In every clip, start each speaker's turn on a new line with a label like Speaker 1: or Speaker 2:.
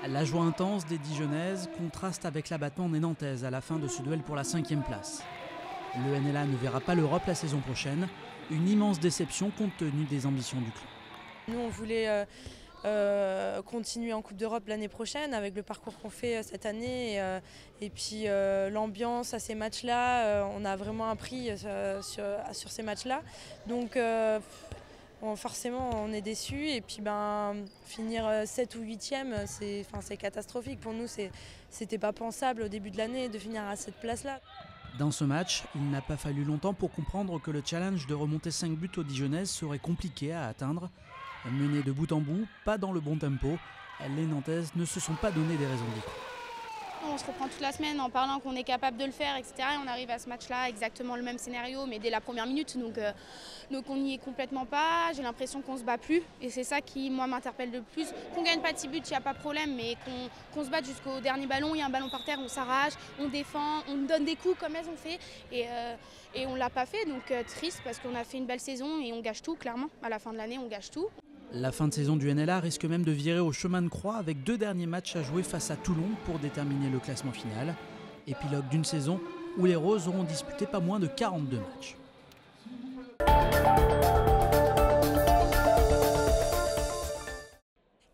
Speaker 1: La joie intense des Dijonnaises contraste avec l'abattement des Nantaises à la fin de ce duel pour la 5e place. Le NLA ne verra pas l'Europe la saison prochaine, une immense déception compte tenu des ambitions du club.
Speaker 2: Nous on voulait continuer en Coupe d'Europe l'année prochaine avec le parcours qu'on fait cette année et puis l'ambiance à ces matchs-là, on a vraiment appris sur ces matchs-là. Donc forcément on est déçus et puis finir 7 ou 8e c'est catastrophique. Pour nous c'était pas pensable au début de l'année de finir à cette place-là.
Speaker 1: Dans ce match, il n'a pas fallu longtemps pour comprendre que le challenge de remonter 5 buts aux Dijonnaises serait compliqué à atteindre. Menées de bout en bout, pas dans le bon tempo, les Nantaises ne se sont pas donné des raisons d'y croire.
Speaker 3: On se reprend toute la semaine en parlant qu'on est capable de le faire, etc. Et on arrive à ce match-là, exactement le même scénario, mais dès la première minute. Donc on n'y est complètement pas. J'ai l'impression qu'on se bat plus. Et c'est ça qui, moi, m'interpelle le plus. Qu'on gagne pas de 6 buts, il n'y a pas de problème, mais qu'on se batte jusqu'au dernier ballon. Il y a un ballon par terre, on s'arrache, on défend, on donne des coups comme elles ont fait. Et on ne l'a pas fait, donc triste parce qu'on a fait une belle saison et on gâche tout, clairement. À la fin de l'année, on gâche tout.
Speaker 1: La fin de saison du NLA risque même de virer au chemin de croix avec 2 derniers matchs à jouer face à Toulon pour déterminer le classement final. Épilogue d'une saison où les Roses auront disputé pas moins de 42 matchs.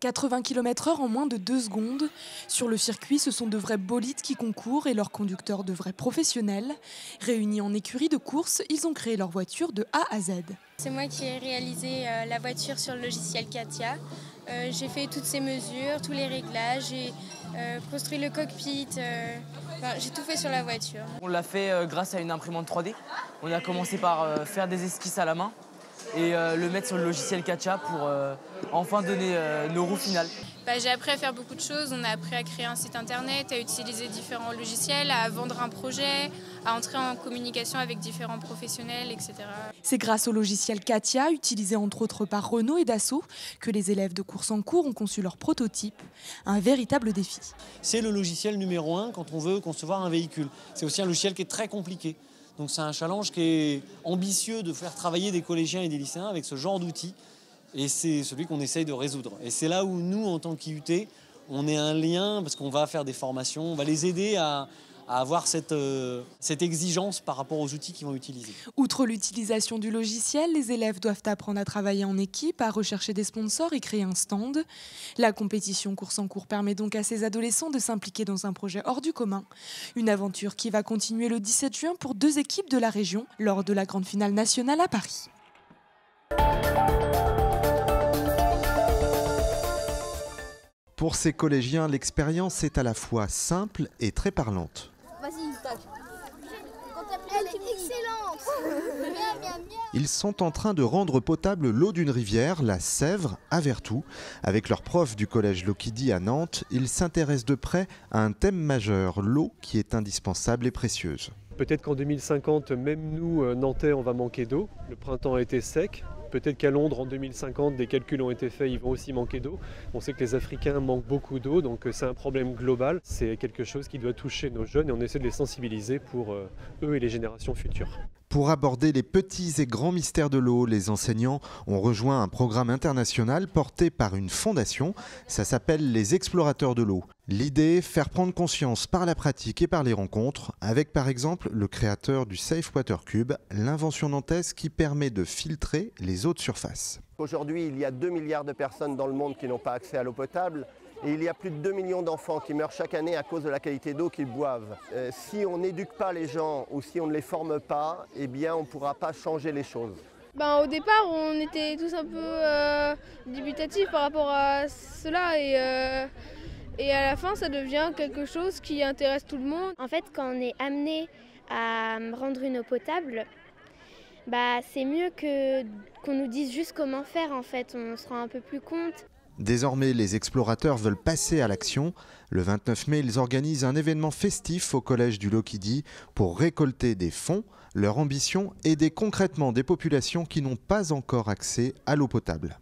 Speaker 4: « 80 km/h en moins de 2 secondes. Sur le circuit, ce sont de vrais bolides qui concourent et leurs conducteurs de vrais professionnels. Réunis en écurie de course, ils ont créé leur voiture de A à Z.
Speaker 5: C'est moi qui ai réalisé la voiture sur le logiciel CATIA. J'ai fait toutes ces mesures, tous les réglages, j'ai construit le cockpit, j'ai tout fait sur la voiture.
Speaker 6: On l'a fait grâce à une imprimante 3D. On a commencé par faire des esquisses à la main et le mettre sur le logiciel CATIA pour enfin donner nos roues finales.
Speaker 5: J'ai appris à faire beaucoup de choses, on a appris à créer un site internet, à utiliser différents logiciels, à vendre un projet, à entrer en communication avec différents professionnels, etc.
Speaker 4: C'est grâce au logiciel CATIA, utilisé entre autres par Renault et Dassault, que les élèves de course en cours ont conçu leur prototype. Un véritable défi.
Speaker 7: C'est le logiciel numéro 1 quand on veut concevoir un véhicule. C'est aussi un logiciel qui est très compliqué. Donc c'est un challenge qui est ambitieux de faire travailler des collégiens et des lycéens avec ce genre d'outils. Et c'est celui qu'on essaye de résoudre. Et c'est là où nous, en tant qu'IUT, on est un lien, parce qu'on va faire des formations, on va les aider à avoir cette exigence par rapport aux outils qu'ils vont utiliser.
Speaker 4: Outre l'utilisation du logiciel, les élèves doivent apprendre à travailler en équipe, à rechercher des sponsors et créer un stand. La compétition course en cours permet donc à ces adolescents de s'impliquer dans un projet hors du commun. Une aventure qui va continuer le 17 juin pour 2 équipes de la région, lors de la grande finale nationale à Paris.
Speaker 8: Pour ces collégiens, l'expérience est à la fois simple et très parlante.
Speaker 9: Vas-y, tac. Elle est excellente.
Speaker 8: Ils sont en train de rendre potable l'eau d'une rivière, la Sèvre, à Vertou. Avec leur prof du collège Lokidi à Nantes, ils s'intéressent de près à un thème majeur, l'eau qui est indispensable et précieuse.
Speaker 10: Peut-être qu'en 2050, même nous, Nantais, on va manquer d'eau. Le printemps a été sec. Peut-être qu'à Londres, en 2050, des calculs ont été faits, ils vont aussi manquer d'eau. On sait que les Africains manquent beaucoup d'eau, donc c'est un problème global. C'est quelque chose qui doit toucher nos jeunes et on essaie de les sensibiliser pour eux et les générations futures.
Speaker 8: Pour aborder les petits et grands mystères de l'eau, les enseignants ont rejoint un programme international porté par une fondation. Ça s'appelle les Explorateurs de l'eau. L'idée, faire prendre conscience par la pratique et par les rencontres, avec par exemple le créateur du Safe Water Cube, l'invention nantaise qui permet de filtrer les eaux de surface.
Speaker 11: Aujourd'hui, il y a 2 milliards de personnes dans le monde qui n'ont pas accès à l'eau potable. Et il y a plus de 2 millions d'enfants qui meurent chaque année à cause de la qualité d'eau qu'ils boivent. Si on n'éduque pas les gens ou si on ne les forme pas, eh bien on ne pourra pas changer les choses.
Speaker 12: Au départ, on était tous un peu dubitatifs par rapport à cela et à la fin, ça devient quelque chose qui intéresse tout le monde.
Speaker 13: En fait, quand on est amené à rendre une eau potable, c'est mieux qu'on nous dise juste comment faire. En fait, on se rend un peu plus compte.
Speaker 8: Désormais, les explorateurs veulent passer à l'action. Le 29 mai, ils organisent un événement festif au collège du Lokidi pour récolter des fonds. Leur ambition, aider concrètement des populations qui n'ont pas encore accès à l'eau potable.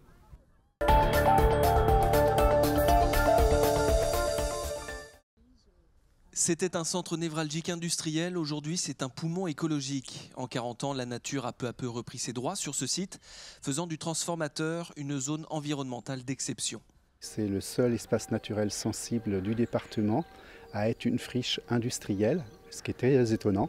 Speaker 14: C'était un centre névralgique industriel, aujourd'hui c'est un poumon écologique. En 40 ans, la nature a peu à peu repris ses droits sur ce site, faisant du transformateur une zone environnementale d'exception.
Speaker 15: C'est le seul espace naturel sensible du département à être une friche industrielle, ce qui est très étonnant.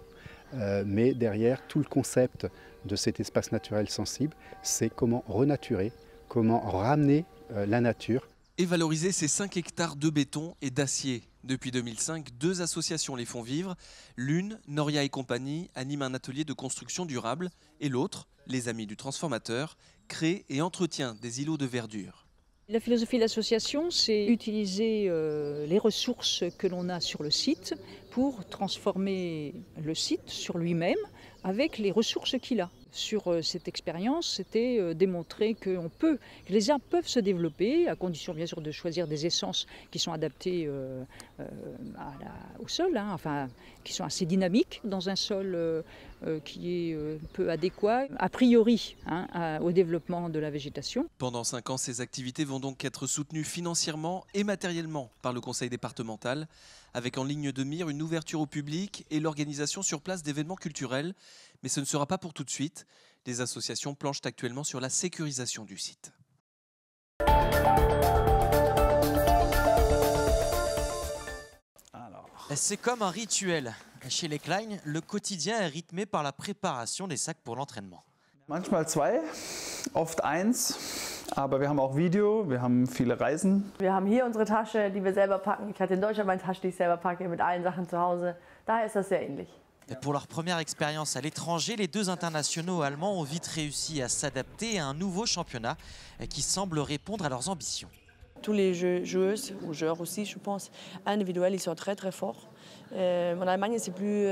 Speaker 15: Mais derrière, tout le concept de cet espace naturel sensible, c'est comment renaturer, comment ramener la nature.
Speaker 14: Et valoriser ces 5 hectares de béton et d'acier. Depuis 2005, 2 associations les font vivre. L'une, Noria et compagnie, anime un atelier de construction durable. Et l'autre, les Amis du Transformateur, crée et entretient des îlots de verdure.
Speaker 16: La philosophie de l'association, c'est utiliser les ressources que l'on a sur le site pour transformer le site sur lui-même avec les ressources qu'il a. Sur cette expérience, c'était démontrer que les arbres peuvent se développer, à condition bien sûr de choisir des essences qui sont adaptées au sol, qui sont assez dynamiques dans un sol qui est peu adéquat, a priori au développement de la végétation.
Speaker 14: Pendant 5 ans, ces activités vont donc être soutenues financièrement et matériellement par le conseil départemental, avec en ligne de mire une ouverture au public et l'organisation sur place d'événements culturels. Mais ce ne sera pas pour tout de suite. Les associations planchent actuellement sur la sécurisation du site.
Speaker 17: C'est comme un rituel. Chez les Klein, le quotidien est rythmé par la préparation des sacs pour l'entraînement.
Speaker 18: Manchmal 2, oft 1, aber wir haben auch Video, wir haben viele Reisen.
Speaker 19: Wir haben hier unsere Tasche, die wir selber packen. Ich hatte in Deutschland meine Tasche, die ich selber packe, mit allen Sachen zu Hause. Daher ist das sehr ähnlich.
Speaker 17: Pour leur première expérience à l'étranger, les 2 internationaux allemands ont vite réussi à s'adapter à un nouveau championnat qui semble répondre à leurs ambitions.
Speaker 20: Tous les joueuses, ou joueurs aussi, je pense, individuels, ils sont très très forts. En Allemagne, c'est plus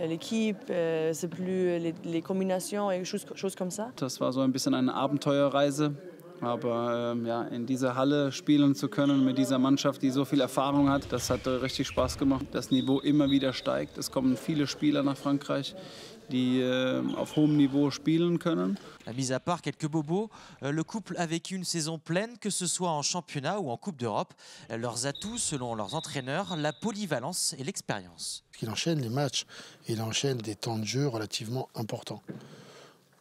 Speaker 20: l'équipe, c'est plus les combinaisons et choses comme ça.
Speaker 18: Das war so ein bisschen eine Abenteuerreise. Aber in dieser Halle spielen zu können mit dieser Mannschaft, die so viel Erfahrung hat, das hat richtig Spaß gemacht. Das Niveau immer wieder steigt. Es kommen viele Spieler nach Frankreich, die auf hohem Niveau spielen können.
Speaker 17: Mis à part quelques bobos, le couple a vécu une saison pleine, que ce soit en championnat ou en Coupe d'Europe. Leurs atouts, selon leurs entraîneurs, la polyvalence et l'expérience.
Speaker 21: Il enchaîne les matchs, il enchaîne des temps de jeu relativement importants.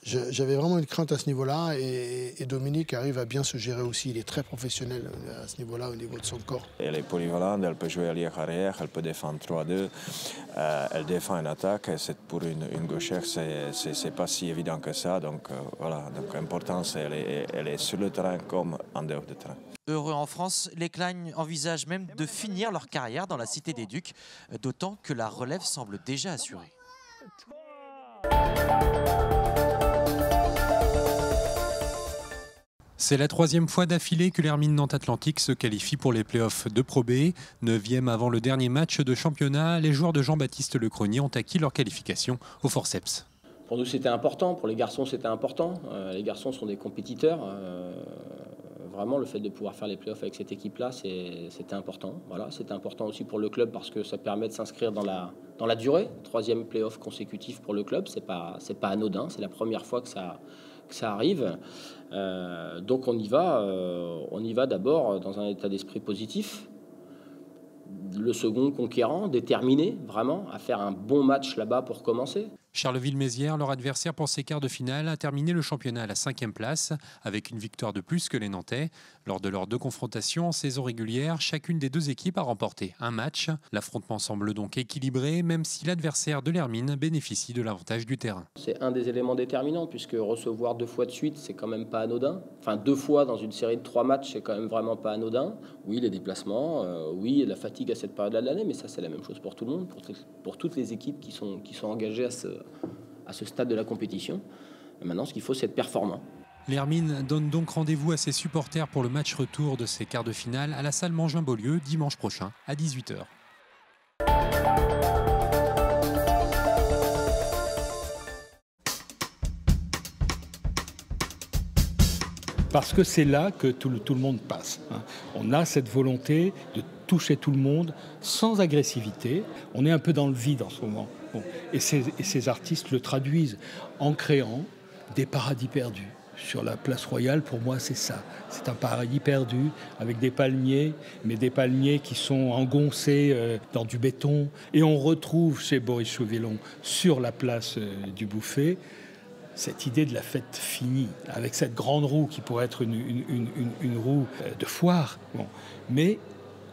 Speaker 21: J'avais vraiment une crainte à ce niveau-là et Dominique arrive à bien se gérer aussi. Il est très professionnel à ce niveau-là, au niveau de son corps.
Speaker 22: Elle est polyvalente, elle peut jouer arrière, elle peut défendre 3-2, elle défend une attaque. Pour une gauchère, c'est pas si évident que ça. Donc voilà, donc l'importance, elle est sur le terrain comme en dehors du terrain.
Speaker 17: Heureux en France, les Klein envisagent même de finir leur carrière dans la Cité des Ducs, d'autant que la relève semble déjà assurée.
Speaker 23: C'est la 3e fois d'affilée que l'Hermine Nantes Atlantique se qualifie pour les playoffs de Pro B. 9e avant le dernier match de championnat, les joueurs de Jean-Baptiste Lecronier ont acquis leur qualification au forceps.
Speaker 24: Pour nous, c'était important. Pour les garçons, c'était important. Les garçons sont des compétiteurs. Vraiment, le fait de pouvoir faire les playoffs avec cette équipe-là, c'était important. Voilà, c'était important aussi pour le club parce que ça permet de s'inscrire dans la durée. 3e playoff consécutif pour le club, c'est pas anodin. C'est la première fois que ça arrive. Donc on y va d'abord dans un état d'esprit positif. Le second conquérant, déterminé vraiment à faire un bon match là-bas pour commencer.
Speaker 23: Charleville-Mézières, leur adversaire pour ces quarts de finale, a terminé le championnat à la 5e place, avec une victoire de plus que les Nantais. Lors de leurs 2 confrontations en saison régulière, chacune des 2 équipes a remporté un match. L'affrontement semble donc équilibré, même si l'adversaire de l'Hermine bénéficie de l'avantage du terrain.
Speaker 24: C'est un des éléments déterminants, puisque recevoir 2 fois de suite, c'est quand même pas anodin. Enfin, 2 fois dans une série de 3 matchs, c'est quand même vraiment pas anodin. Oui, les déplacements, oui, la fatigue à cette période-là de l'année, mais ça, c'est la même chose pour tout le monde, pour toutes les équipes qui sont engagées à ce stade de la compétition. Et maintenant, ce qu'il faut, c'est être performant.
Speaker 23: L'Hermine donne donc rendez-vous à ses supporters pour le match retour de ces quarts de finale à la salle Mangin-Beaulieu dimanche prochain à 18h.
Speaker 25: Parce que c'est là que tout le monde passe. On a cette volonté de toucher tout le monde sans agressivité. On est un peu dans le vide en ce moment. Bon. Et ces artistes le traduisent en créant des paradis perdus. Sur la place Royale, pour moi, c'est ça. C'est un paradis perdu avec des palmiers, mais des palmiers qui sont engoncés dans du béton. Et on retrouve chez Boris Chauvelon, sur la place du Bouffay, cette idée de la fête finie, avec cette grande roue qui pourrait être une roue de foire, bon. Mais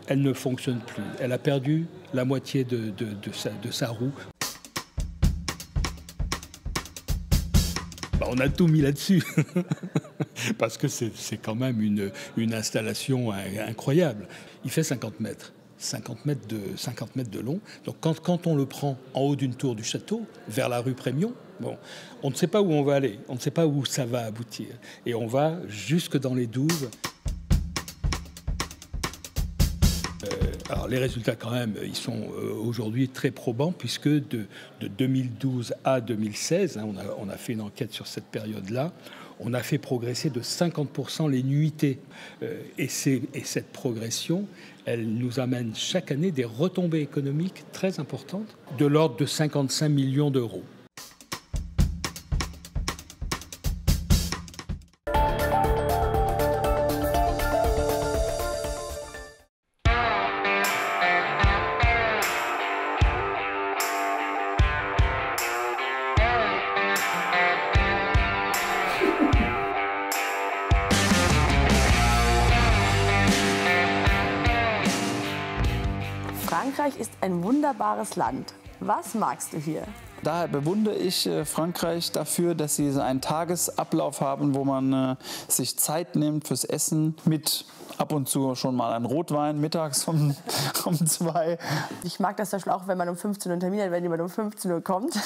Speaker 25: elle ne fonctionne plus. Elle a perdu la moitié de sa roue. On a tout mis là-dessus, parce que c'est quand même une installation incroyable. Il fait 50 mètres. 50 mètres de long. Donc quand on le prend en haut d'une tour du château, vers la rue Prémion, bon, on ne sait pas où on va aller, on ne sait pas où ça va aboutir. Et on va jusque dans les douves. Alors les résultats quand même, ils sont aujourd'hui très probants, puisque de 2012 à 2016, hein, on a fait une enquête sur cette période-là, on a fait progresser de 50% les nuitées. Et cette progression, elle nous amène chaque année des retombées économiques très importantes, de l'ordre de 55 millions d'euros.
Speaker 1: Frankreich ist ein wunderbares Land. Was magst du hier?
Speaker 18: Daher bewundere ich Frankreich dafür, dass sie einen Tagesablauf haben, wo man sich Zeit nimmt fürs Essen mit ab und zu schon mal einen Rotwein mittags um 2.
Speaker 1: Ich mag das zum Beispiel auch, wenn man um 15 Uhr einen Termin hat, wenn jemand um 15 Uhr kommt.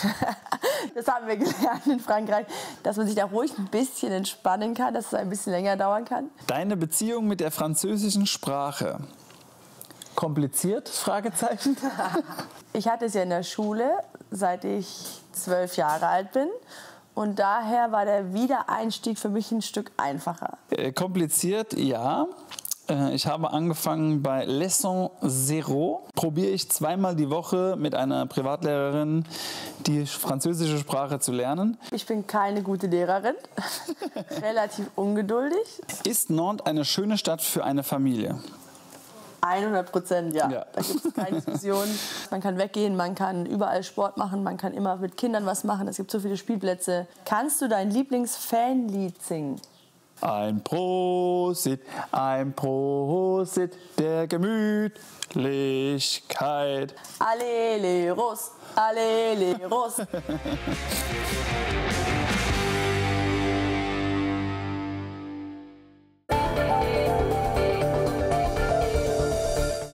Speaker 1: Das haben wir gelernt in Frankreich, dass man sich da ruhig ein bisschen entspannen kann, dass es ein bisschen länger dauern kann.
Speaker 18: Deine Beziehung mit der französischen Sprache. Kompliziert? Fragezeichen.
Speaker 1: Ich hatte es ja in der Schule, seit ich 12 Jahre alt bin. Und daher war der Wiedereinstieg für mich ein Stück einfacher.
Speaker 18: Kompliziert, ja. Ich habe angefangen bei Leçon Zero. Probiere ich zweimal die Woche mit einer Privatlehrerin die französische Sprache zu lernen.
Speaker 1: Ich bin keine gute Lehrerin, relativ ungeduldig.
Speaker 18: Ist Nantes eine schöne Stadt für eine Familie?
Speaker 1: 100%, ja. Da gibt es keine Diskussion. Man kann weggehen, man kann überall Sport machen, man kann immer mit Kindern was machen. Es gibt so viele Spielplätze. Kannst du dein Lieblingsfanlied singen?
Speaker 18: Ein Prosit der Gemütlichkeit.
Speaker 1: Allez les Roses, allez les Roses.